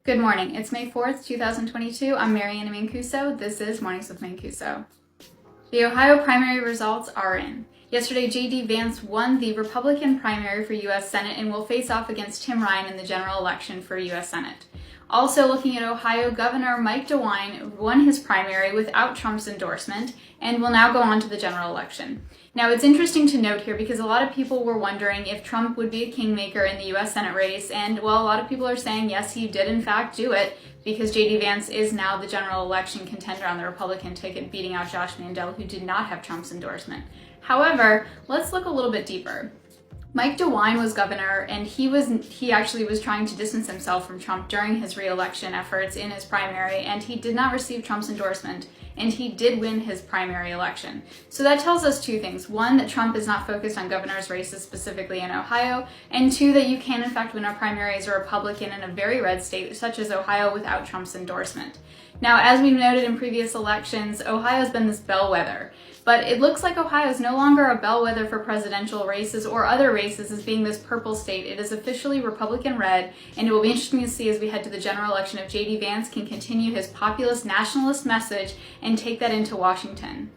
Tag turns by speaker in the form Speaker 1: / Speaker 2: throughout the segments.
Speaker 1: Good morning. It's May 4th, 2022. I'm Mary Anna Mancuso. This is Mornings with Mancuso. The Ohio primary results are in. Yesterday, J.D. Vance won the Republican primary for U.S. Senate and will face off against Tim Ryan in the general election for U.S. Senate. Also looking at Ohio, Governor Mike DeWine won his primary without Trump's endorsement and will now go on to the general election. Now, it's interesting to note here because a lot of people were wondering if Trump would be a kingmaker in the U.S. Senate race, and well, a lot of people are saying yes, he did in fact do it because J.D. Vance is now the general election contender on the Republican ticket, beating out Josh Mandel, who did not have Trump's endorsement. However, let's look a little bit deeper. Mike DeWine was governor, and he actually was trying to distance himself from Trump during his re-election efforts in his primary, and he did not receive Trump's endorsement, and he did win his primary election. So that tells us two things. One, that Trump is not focused on governor's races specifically in Ohio, and two, that you can in fact win a primary as a Republican in a very red state such as Ohio without Trump's endorsement. Now, as we've noted in previous elections, Ohio's been this bellwether. But it looks like Ohio is no longer a bellwether for presidential races or other races as being this purple state. It is officially Republican red, and it will be interesting to see as we head to the general election if J.D. Vance can continue his populist nationalist message and take that into Washington.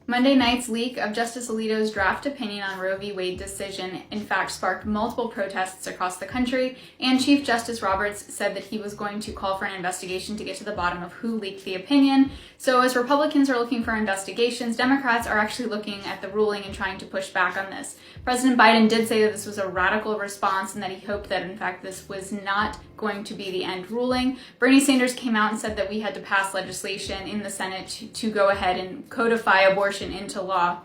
Speaker 1: Monday night's leak of Justice Alito's draft opinion on Roe v. Wade decision in fact sparked multiple protests across the country, and Chief Justice Roberts said that he was going to call for an investigation to get to the bottom of who leaked the opinion. So as Republicans are looking for investigations, Democrats are actually looking at the ruling and trying to push back on this. President Biden did say that this was a radical response and that he hoped that in fact this was not going to be the end ruling. Bernie Sanders came out and said that we had to pass legislation in the Senate to go ahead and codify abortion into law.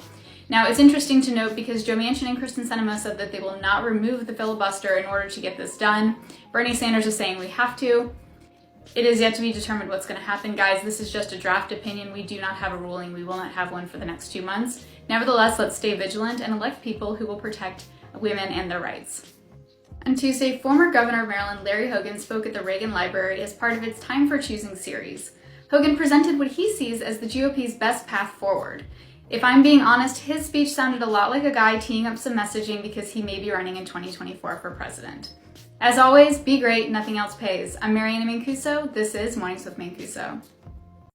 Speaker 1: Now, it's interesting to note because Joe Manchin and Kristen Sinema said that they will not remove the filibuster in order to get this done. Bernie Sanders is saying we have to. It is yet to be determined what's going to happen, guys. This is just a draft opinion. We do not have a ruling. We will not have one for the next 2 months. Nevertheless, let's stay vigilant and elect people who will protect women and their rights. On Tuesday, former Governor of Maryland Larry Hogan spoke at the Reagan Library as part of its Time for Choosing series. Hogan presented what he sees as the GOP's best path forward. If I'm being honest, his speech sounded a lot like a guy teeing up some messaging because he may be running in 2024 for president. As always, be great, nothing else pays. I'm Mary Anna Mancuso. This is Mornings with Mancuso.